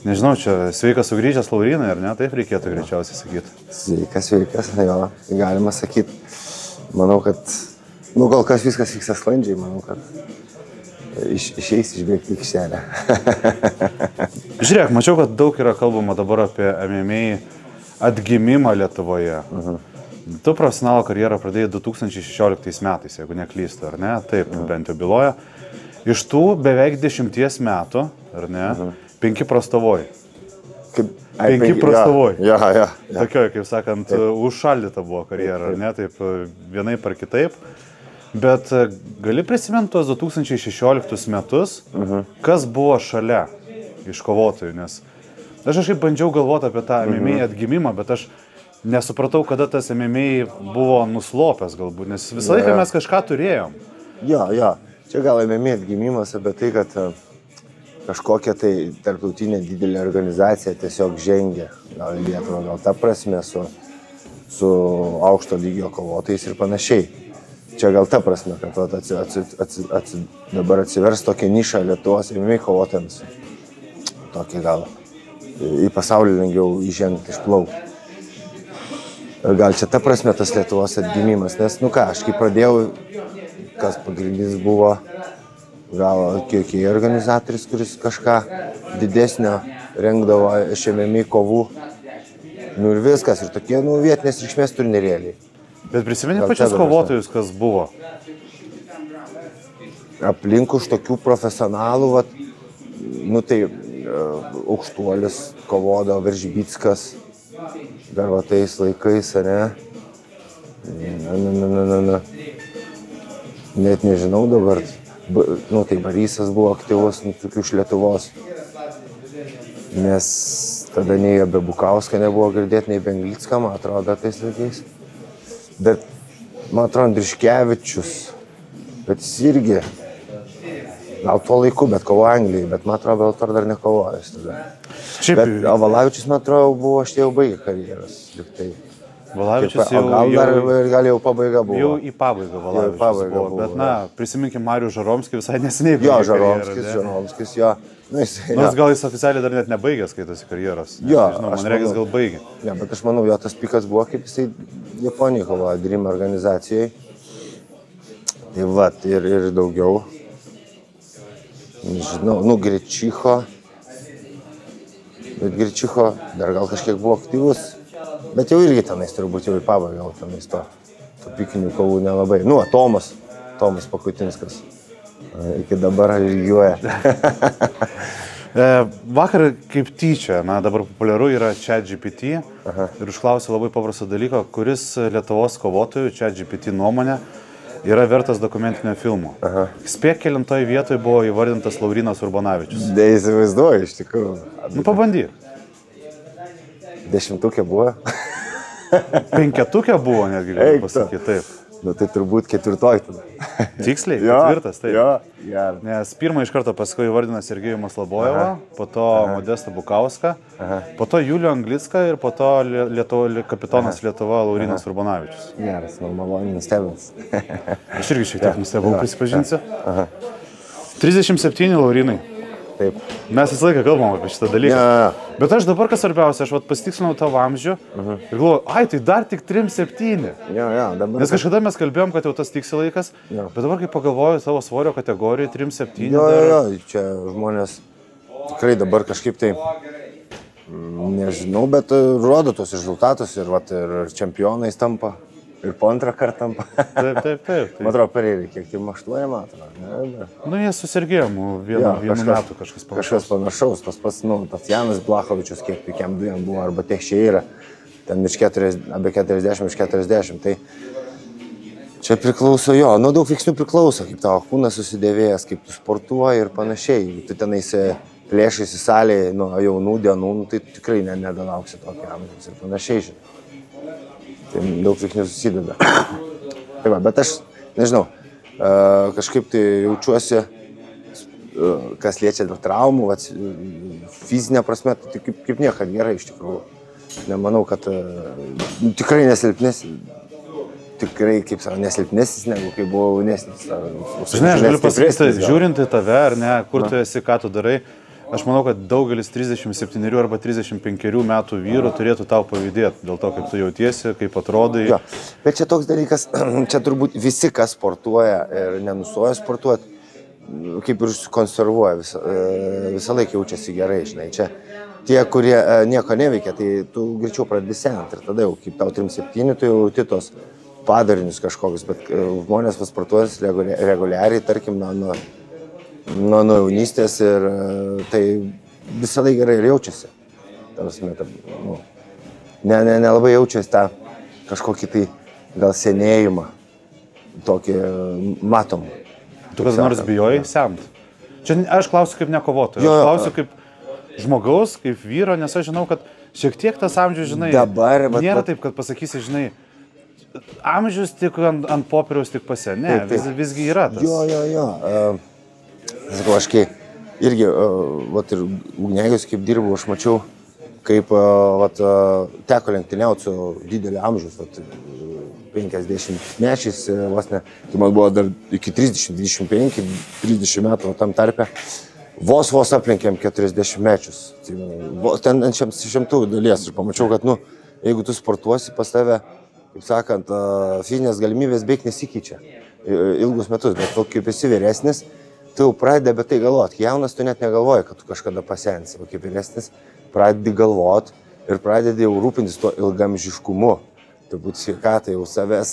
Nežinau, čia sveikas sugrįžęs Laurinai, ar ne? Taip reikėtų greičiausiai sakyti. Sveikas, jo, galima sakyti. Manau, kad, kol kas viskas vyksta sklandžiai, manau, kad išeis išbėgti į aikštelę. Žiūrėk, mačiau, kad daug yra kalbama dabar apie MMA atgimimą Lietuvoje. Tu profesionalo karjerą pradėjai 2016 metais, jeigu neklystu, ar ne? Taip, bent jau byloja. Iš tų beveik 10 metų, ar ne? 5 prastovoj. 5 prastovoj. Ja. Tokioj, kaip sakant, užšaldyta buvo karjera, ar ne? Taip, vienaip ar kitaip. Bet gali prisiminti tuos 2016 metus, kas buvo šalia iš kovotojų, nes aš kažkaip bandžiau galvoti apie tą MMA atgimimą, bet aš nesupratau, kada tas MMA buvo nuslopęs galbūt, nes visą laiką mes kažką turėjom. Jo. Čia gal MMA atgimimas apie tai, kad kažkokia tai tarptautinė didelė organizacija tiesiog žengia, gal į Lietuvą, gal ta prasme su aukšto lygio kovotojais ir panašiai. Čia gal ta prasme, kad dabar atsivers tokia niša Lietuvos MMA kovotojams. Tokia gal į pasaulį lengviau įžengti, išplaukti. Gal čia ta prasme tas Lietuvos atgimimas, nes, aš kai pradėjau, kas pagrindinis buvo, gal KK organizatorius, kuris kažką didesnio rengdavo MMA kovų. Ir viskas, ir tokie, vietinės reikšmės turnyrėliai. Bet prisimeni pačius kovotojus, kas buvo? Aplink už tokių profesionalų, tai Aukštuolis kovodavo, Veržbickas, dar tais laikais, ne? Net nežinau dabar. Tai Barysas buvo aktyvus, tokių iš Lietuvos. Nes tada nei apie Bukauską nebuvo girdėti, nei Benglicką, man atrodo, tais laikais. Bet, man atrodo, Andriškevičius, bet jis irgi, gal tuo laiku, bet kovojo Anglijai, bet man atrodo, Bellator dar nekovojęs tada. Bet Valavičius, man atrodo, buvo, aš jau baigė karjeras. Valavičius gal jau pabaiga buvo. Jau į pabaigą Valavičius buvo, bet, prisiminkim Marių Žaromskį visai neseniai. Jo, Žaromskis, jo. Nors gal jis oficialiai dar net nebaigęs skaitosi karjeros. Jo, man regis gal baigė. Jo, bet aš manau, jo tas pikas buvo, kaip jisai Japonijai kovojo Dream organizacijai. Tai ir daugiau. Nežinau, Gričicho. Bet Gričicho dar gal kažkiek buvo aktyvus. Bet jau irgi tenais turbūt jau į pabaigą, gal tenais to pikinių kovų nelabai. Tomas Pakutinskas. Iki dabar lygiuoja. Vakar kaip tyčia, dabar populiaru yra ChatGPT ir užklausiu labai paprasto dalyko, kuris Lietuvos kovotojų ChatGPT nuomonė yra vertas dokumentinio filmo. Spėk, kelintoj vietoj buvo įvardintas Laurinas Urbonavičius. Įsivaizduoju, iš tikrųjų. Pabandyk. 10 buvo. 5 buvo, netgi galiu pasakyti, taip. Tai turbūt 4 tada. Tiksliai, 4, taip. Jo. Nes pirmą iš karto paskui įvardina Sergejų Maslabojevą, po to Modestą Bukauską, po to Julių Anglicką ir po to kapitonas Lietuva Laurinas Urbonavičius. Geras, maloniai nustebins. Aš irgi šiek tiek nustebau, prisipažinsiu. 37 Laurinai. Taip. Mes visą laiką kalbam apie šitą dalyką. Bet aš dabar, kas svarbiausia, aš pasitikslinau tavo amžių ir galvoju, tai dar tik 3-7. Dabar. Nes kažkada mes kalbėjom, kad jau tas tiksi laikas, bet dabar, kai pagalvoju savo svorio kategorijai 3-7. Jo, čia žmonės tikrai dabar kažkaip tai, nežinau, bet rodo tos rezultatus ir čempionais tampa. Ir po antrą kartą tampa. Taip. Man atrodo, perėlį, kiek tai 8 metų. Jie su Sergejum vienu metu kažkas panašaus. Kažkas panašaus, tas pats, tas Janas Blachovičius, kiek tokiam 2 buvo, arba Techšeira, ten apie 40, iš 40. Tai čia priklauso daug veiksnių priklauso, kaip tavo kūnas susidėvėjęs, kaip tu sportuoji ir panašiai. Tu tenais plėšaisi salėje nuo jaunų dienų, tai tikrai nedalauksi tokio amžiaus ir panašiai. Tai daug veiksnių susideda. Bet aš, nežinau, kažkaip tai jaučiuosi, kas liečia dėl traumų, fizinė prasme, tai kaip niekad gerai iš tikrųjų. Nemanau, kad tikrai nesilpnesnis, negu kai buvau jaunesnis. Žinai, aš galiu pasakyti, žiūrint į tave, ar ne, kur tu esi, ką tu darai, aš manau, kad daugelis 37 arba 35 metų vyrų turėtų tau pavydėti dėl to, kaip tu jautiesi, kaip atrodai. Jo. Bet čia toks dalykas, čia turbūt visi, kas sportuoja ir nenustoja sportuoti, kaip ir konservuoja, visą laiką jaučiasi gerai, žinai. Čia tie, kurie nieko neveikia, tai tu greičiau pradedi sent ir tada jau, kaip tau 37, tu jau jauti tos padarinius kažkokius, bet žmonės pasportuojas reguliariai, tarkim, nuo jaunystės ir tai visą laiką gerai ir jaučiasi. Nelabai jaučiasi tą kažkokį tai gal senėjimą, tokį matomą. Tu kada nors bijojai sent? Čia aš klausiu kaip ne kovotojas, aš klausiu kaip žmogaus, kaip vyro, nes aš žinau, kad šiek tiek tas amžius, žinai, dabar, nėra taip, kad pasakysi, žinai, amžius tik ant popieriaus tik pase. Ne, visgi yra tas. Jo. Sakau, aš kai irgi, ir ugniagius kaip dirbau, aš mačiau, kaip teko lenktyniauti su didelio amžiaus, 50-mečiais, vos ne, kai man buvo dar iki 30, 25, 30 metų tam tarpe, vos aplenkėm 40-mečius. Ten ant šimtų dalies ir pamačiau, kad, jeigu tu sportuosi pas tave, kaip sakant, fizinės galimybės beveik nesikeičia ilgus metus, bet kaip esi vyresnis, tu jau pradedi apie tai galvoti. Jaunas tu net negalvoji, kad tu kažkada pasensi, o kaip vyresnis pradedi galvoti ir pradedi jau rūpintis tuo ilgamžiškumu. Turbūt sveikatai jau savęs,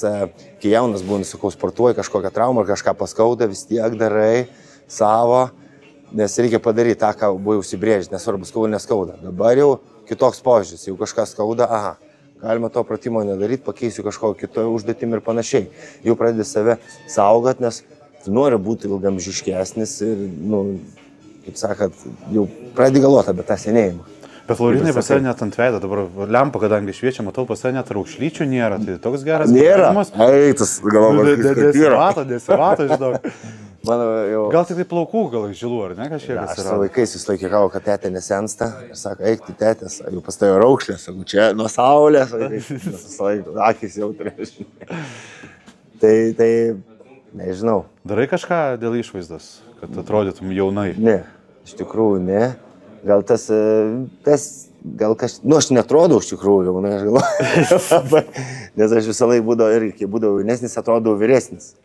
kai jaunas būni, sakau, sportuoji kažkokią traumą ar kažką paskauda, vis tiek darai savo, nes reikia padaryti tą, ką buvai užsibrėžęs, nesvarbu skauda, neskauda. Dabar jau kitoks požiūris, jeigu kažkas skauda, galima to pratimo nedaryti, pakeisiu kažkokią kitą užduotim ir panašiai. Jau pradedi save saugot, nes tu nori būti ilgamžiškesnis ir, kaip sakant, jau pradedi galvoti apie tą senėjimą. Bet Laurinai pas save net ant veido, dabar lempa, kadangi šviečia, matau, pas save net raukšlyčių nėra, tai toks geras gyvenimas. Nėra? Eitas, galvoju, nesimato, žinok. Jau... Gal tik tai plaukų, gal žilų, ar ne kažkiek? Aš su vaikais vis laikė kavo, kad tetė nesensta. Ir sako, eik, tai tetės, jau pas tai raukšlės, sakau, čia nuo saulės, akis jau turėši. Tai, nežinau. Darai kažką dėl išvaizdos, kad atrodytum jaunai? Ne, iš tikrųjų ne. Gal tas aš netrodau iš tikrųjų jaunai, aš galvoju. Nes aš visą laiką būdavau, ir kai būdavau jaunesnis, atrodau vyresnis.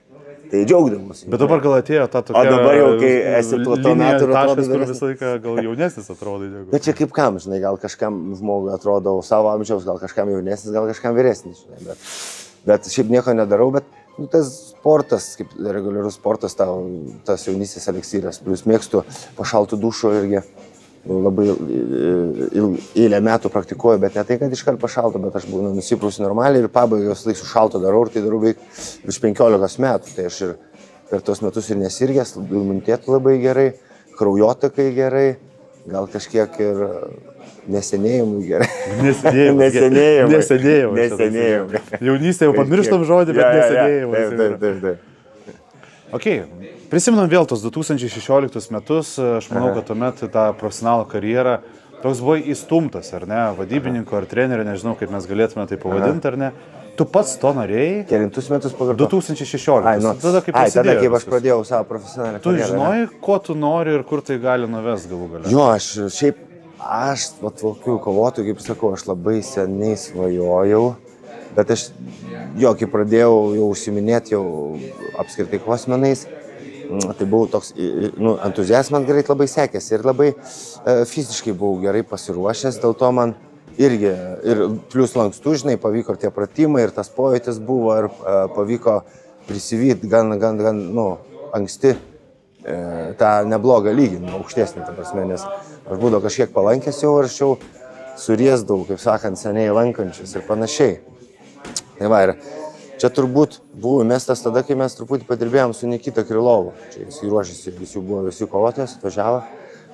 Tai džiaugdamas. Bet dabar gal atėjo ta tokia... O dabar jau, kai esi tuo metu, taškas, kur visą laiką gal jaunesnis atrodai. Bet čia kaip kam, žinai, gal kažkam žmogui atrodau savo amžiaus, gal kažkam jaunesnis, gal kažkam vyresnis, žinai. Bet šiaip nieko nedarau, bet tas sportas, kaip reguliarus sportas, tas jaunystės eliksyras. Plius mėgstu pašaltų dušo irgi. Labai eilę metų praktikuoju, bet ne tai, kad iškart pašalto, bet aš būnu nusiprausiu normaliai ir pabaigos laikų šalto darau ir tai darau beveik virš 15 metų. Tai aš ir per tos metus ir nesirgęs, imunitetų labai gerai, kraujotakai gerai, gal kažkiek ir nesenėjimui gerai. Nesenėjimui. Jaunystė jau pamirštam žodį, bet nesenėjimui. Taip. Ok, prisimenam vėl tos 2016 metus, aš manau, kad tuomet tą profesionalų karjerą toks buvo įstumtas, ar ne, vadybininko ar trenerio, nežinau, kaip mes galėtume tai pavadinti, ar ne. Tu pats to norėjai? Kelintus metus pagarto? 2016. Tada kaip aš pradėjau savo profesionalią karjerą. Tu žinojai, ko tu nori ir kur tai gali nuvesti galų gale? Jo, aš tokių kovotojų, kaip sakau, aš labai seniai svajojau. Bet aš, kai pradėjau jau užsiminėti jau apskritai kosmenais, tai buvau toks, entuziazmas greit labai sekėsi ir labai fiziškai buvau gerai pasiruošęs, dėl to man irgi, ir plius lankstų, žinai, pavyko ir tie pratimai, ir tas pojūtis buvo, ir pavyko prisivyti gan anksti tą neblogą lygį, aukštesnį, ta prasme, nes aš būdavau kažkiek palankęs jau, ir aš jau suriesdavau, kaip sakant, seniai lankančius ir panašiai. Tai va, ir čia turbūt buvo mestas tada, kai mes truputį padirbėjom su Nikita Krylovu. Čia jis ruošėsi, visi kovotojas, atvažiavo.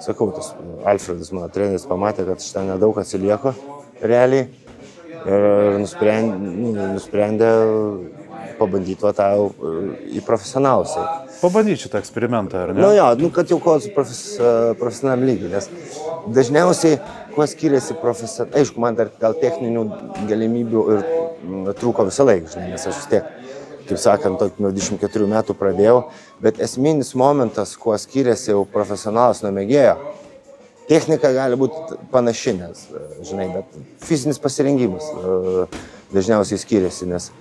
Sakau, tas Alfredas, mano treneris, pamatė, kad šitą nedaug atsilieko realiai. Ir nusprendė pabandyti tą į profesionalus. Pabandyti šitą eksperimentą, ar ne? Kad jau kovot su profesionaliam lygiai, nes dažniausiai, kuo skiriasi profesionaliai, aišku, man dar gal techninių galimybių ir trūko visą laiką, žinai, nes aš vis tiek, kaip sakant, nuo 24 metų pradėjau, bet esminis momentas, kuo skiriasi jau profesionalas nuo mėgėjo, technika gali būti panaši, nes, žinai, bet fizinis pasirengimas dažniausiai skiriasi, nes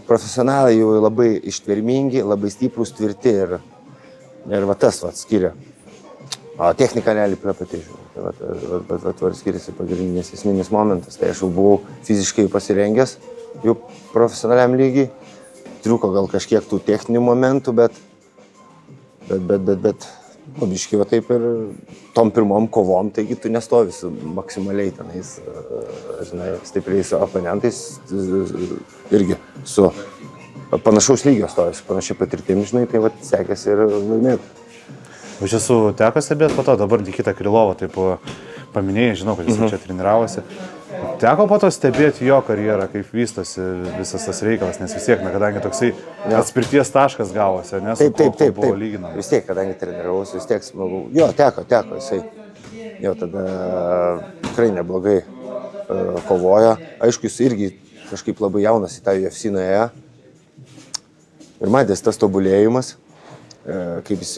profesionalai jau labai ištvermingi, labai stiprūs, tvirti ir va tas skiria. O technika realiai prie pati, žinai, tai skiriasi pagrindinis esminis momentas. Tai aš jau buvau fiziškai pasirengęs, jau profesionaliam lygiai, triuko gal kažkiek tų techninių momentų, bet biškai va taip ir tom pirmom kovom, taigi tu nestovisi maksimaliai tenais, žinai, stipriais oponentais, irgi su panašaus lygio stovisi, panašiai patirtim, žinai, tai va sekėsi ir laimėti. Aš esu teko stebėti po to, dabar Nikita Krylovą taip paminėjai, žinau, kad jis čia treniravosi. Teko po to stebėti jo karjerą, kaip vystosi visas tas reikalas, nes vis tiek, kadangi toksai atspirties taškas gavosi, nes taip, buvo lyginama. Vis tiek, kadangi treniravausi, vis tiek smagu. Jo, teko, jisai jau tada tikrai neblogai kovojo. Aišku, jis irgi kažkaip labai jaunas į tą UFC nuėjo. Ir matės tas tobulėjimas. Kaip jis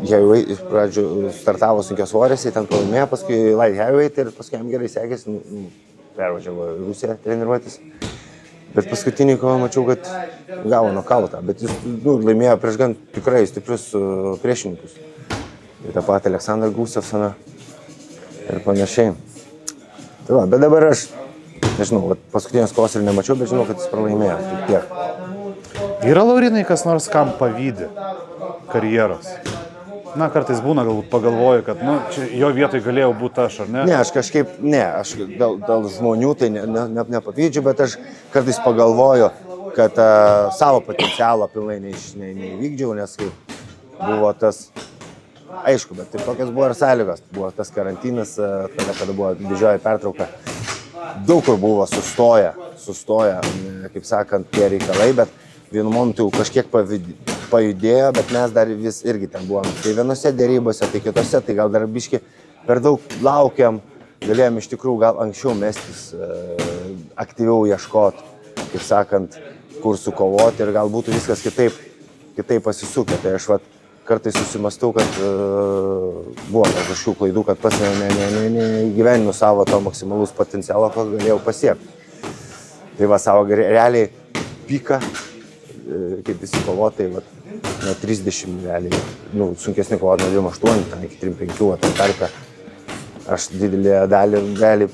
iš pradžių startavo sunkios svorėse, ten pralaimėjo, paskui light heavyweight ir paskui jam gerai sekėsi, pervažiavo į Rusiją treniruotis. Bet paskutinį kovą mačiau, kad gavo nokautą, bet jis laimėjo prieš gan tikrai stiprius priešininkus. Ir tą patį Aleksandrą Gustafsoną ir panašiai. Tai va, bet dabar aš, nežinau, paskutinės kovos ir nemačiau, bet žinau, kad jis pralaimėjo. Tik tiek. Yra, Laurinai, kas nors kam pavydi karjeros? Na, kartais būna, galbūt pagalvoju, kad čia jo vietoj galėjau būti aš, ar ne? Ne, aš kažkaip, aš dėl žmonių tai nepavydžiu, bet aš kartais pagalvoju, kad savo potencialą pilnai neįvykdžiau, nes kaip buvo tas, aišku, bet ir tokios buvo ir sąlygos, buvo tas karantinas, kada buvo didžioji pertrauka. Daug kur buvo sustoję, kaip sakant, tie reikalai, bet vienu momentu kažkiek pajudėjo, bet mes dar vis irgi ten buvom. Tai vienose dėrybose, tai kitose, tai gal dar biški per daug laukiam, galėjom iš tikrųjų gal anksčiau mestis, aktyviau ieškoti, kaip sakant, kur sukovoti ir gal būtų viskas kitaip pasisukę. Tai aš kartais susimastau, kad buvo kažkokių klaidų, kad pats neįgyveninu savo to maksimalus potencialo, ko galėjau pasiekti. Tai va savo realiai piką, kaip visi kovotai, nuo 30 realiai, sunkesnį kovotą nuo 28, ten iki 35, tai tarpe aš didelį dalį realiai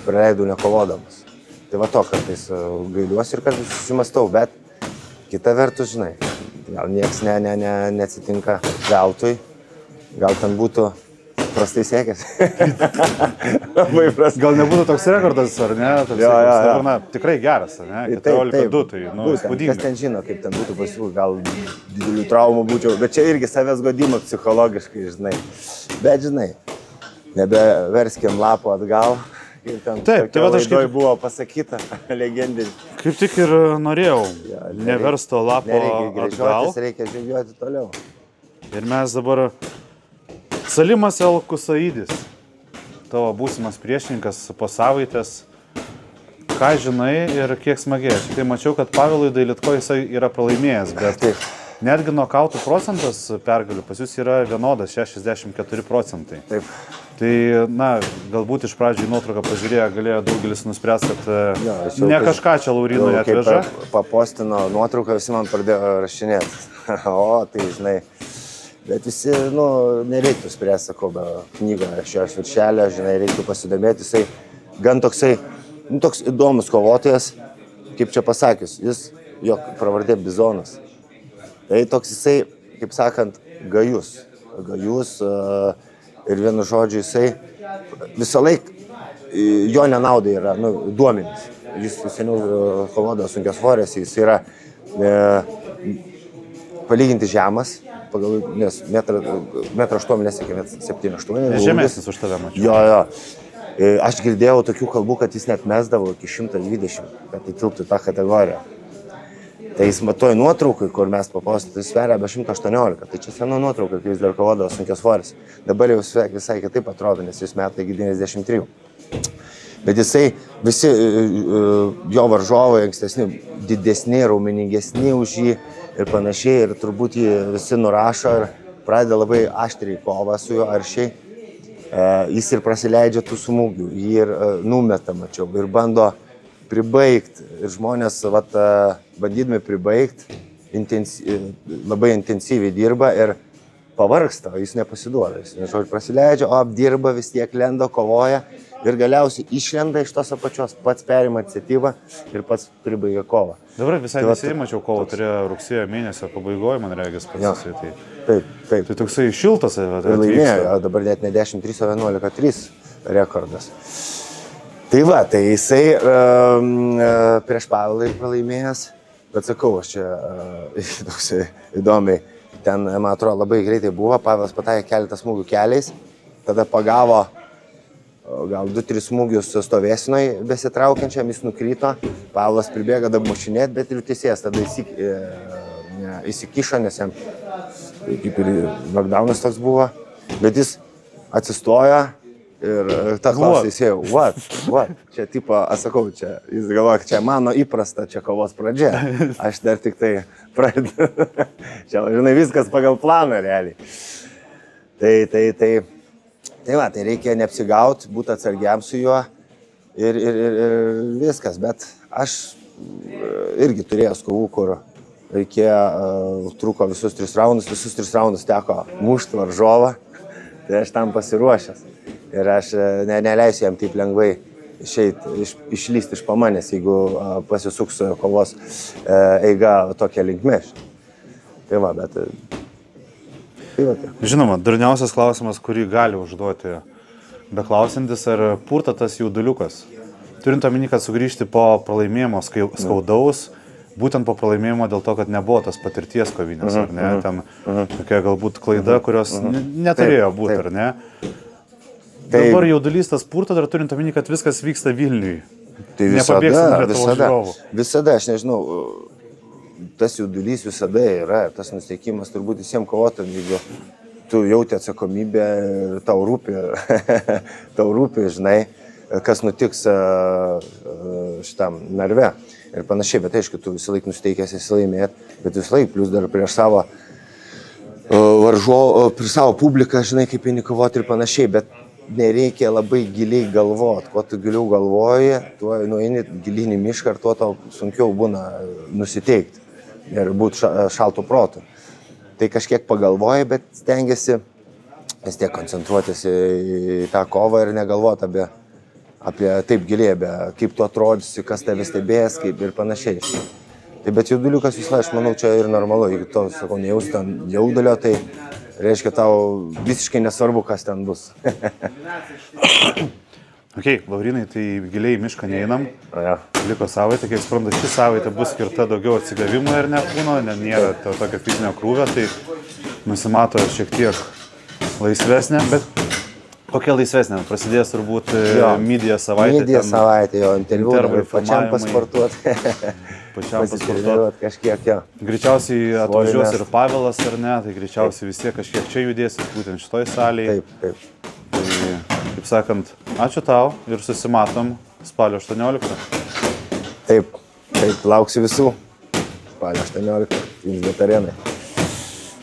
praleidau nekovodamas. Tai va to kartais gailiuosi ir kartais susimastau, bet kita vertus, žinai, gal nieks neatsitinka veltui, gal ten būtų prastai sekęs. Labai prastai. Gal nebūtų toks rekordas, ar ne? Dabar, tikrai geras, ar ne? 14-2, tai, spūdinga. Kas ten žino, kaip ten būtų pasiūlyti, gal didelių traumų būčiau, bet čia irgi savęs godimo psichologiškai, žinai. Bet, žinai, nebeverskim lapo atgal. Taip, tai va aš kaip buvo pasakyta, legendinė. Kaip tik ir norėjau neversto lapo atgal. Reikia žygiuoti toliau. Ir mes dabar Salimas El Kusaidis, tavo būsimas priešininkas po savaitės. Ką žinai ir kiek smagiai? Aš tai mačiau, kad Pavelui Dailitko jisai yra pralaimėjęs, bet netgi nokautų procentas pergalių pas jūs yra vienodas, 64%. Taip. Tai, galbūt iš pradžių į nuotrauką pažiūrėję galėjo daugelis nuspręs, kad ne kažką čia Laurinui atveža. Papostino nuotrauką, visi man pradėjo rašinėti. O, tai žinai. Bet visi, nereiktų spręsti, sakau, be knygą šios viršelio, žinai, reiktų pasidomėti. Jisai gan toks įdomus kovotojas, kaip čia pasakius, jo pravardė Bizonas. Tai toks jisai, kaip sakant, gajus ir vienu žodžiu jisai visą laik jo nenaudai yra, duomenys. Jis seniau kovodavo sunkios svorės, jis yra palyginti žemas. Nes 1,8 m nesiekė, 7,8 m. Žemesnis už tave mačiau. Jo. Aš girdėjau tokių kalbų, kad jis net mesdavo iki 120, kad įtilptų tą kategoriją. Tai jis toj nuotraukai, kur mes papostinti, tai sveria be 118. Tai čia sena nuotrauka, kai jis dar kovodavo sunkios svorės. Dabar jau visai kitaip atrodo, nes jis metai iki 93. Bet jisai, visi jo varžovai ankstesni, didesni, raumeningesni už jį ir panašiai, ir turbūt jį visi nurašo ir pradeda labai aštriai kovą su juo aršiai. jis ir prasileidžia tų smūgių, jį ir numeta, mačiau, ir bando pribaigti. Ir žmonės, bandydami pribaigti, labai intensyviai dirba ir pavargsta, o jis nepasiduoda. Jis prasileidžia, o apdirba, vis tiek lenda, kovoja ir galiausiai išlenda iš tos apačios, pats perima iniciatyvą ir pats pribaigia kovą. Dabar visai neseniai mačiau kovą, turėjo rugsėjo mėnesio pabaigoje, man regis, pats. Taip. Tai toksai šiltas. Ir laimėjo, dabar net ne 10-3, o 11-3 rekordas. Tai tai jisai prieš Pavelą ir pralaimėjęs, bet sakau, aš čia toksai įdomiai, ten, man atrodo, labai greitai buvo, Pavelas pataikė keletą smūgių keliais, tada pagavo gal 2-3 smūgius stovėsinoj besitraukiančiam, jis nukryto, Pavelas pribėga damušinėt, bet ir teisėjas tada įsikišo, nes jam kaip ir knockdownas toks buvo, bet jis atsistojo ir ta klausė teisėjų, what, čia tipo, aš sakau, čia, jis galvoja, čia mano įprasta, čia kovos pradžia, aš dar tik tai pradedu, čia, žinai, viskas pagal planą realiai. Tai reikia neapsigauti, būti atsargiam su juo ir viskas, bet aš irgi turėjau kovų, kur truko visus 3 raundus teko mušti varžovą, tai aš tam pasiruošęs ir aš neleisiu jam taip lengvai išlysti iš pamanės, jeigu pasisuks kovos eiga tokia linkme. Tai bet... Žinoma, durniausias klausimas, kurį gali užduoti beklausantis, ar purta tas jauduliukas. Turint omeny, kad sugrįžti po pralaimėjimo skaudaus, būtent po pralaimėjimo dėl to, kad nebuvo tas patirties kovinės, ar ne? Ten tokia galbūt klaida, kurios neturėjo būti, ar ne? Dabar jaudulys tas purta, dar turint omeny, kad viskas vyksta Vilniui. Tai visada, aš nežinau, tas jaudulys visada yra, tas nusteikimas turbūt visiems kovotojams, jeigu tu jauti atsakomybę ir tau rūpi, žinai, kas nutiks šitam narve ir panašiai, bet aišku, tu visą laiką nusteikęs esi laimėti, bet visą laiką, plus dar prieš savo prieš savo publiką, žinai, kaip eini kovoti ir panašiai, bet nereikia labai giliai galvoti, kuo tu giliau galvoji, tuo nueini gilin į mišką ir tuo tau sunkiau būna nusiteikti ir būti šaltų protų. Tai kažkiek pagalvoji, bet stengiasi vis tiek koncentruotis į tą kovą ir negalvoti apie taip giliai, kaip tu atrodysi, kas tave stebės, kaip ir panašiai. Tai bet jauduliukas visą, aš manau, čia ir normalu, jeigu to, sakau, nejausi ten jaudulio, tai reiškia tau visiškai nesvarbu, kas ten bus. Ok, Laurinai, tai giliai į mišką neeinam. Liko savaitė, kiek suprantu, ši savaitė bus skirta daugiau atsigavimo ir ne kūno, nėra tokio fizinio krūvio, tai nusimato šiek tiek laisvesnė, bet kokia laisvesnė? Prasidės turbūt media savaitė. Media savaitė, jo, interviu, pačiam pasportuoti. Pasitreniruoti kažkiek, jo. Greičiausiai atvažiuos ir Pavelas, ar ne, tai greičiausiai vis tiek kažkiek čia judės, būtent šitoj salėje. Taip. Tai, kaip sakant, ačiū tau ir susimatom spalio 18. Taip, lauksiu visų spalio 18, Vilnius Bet arenai.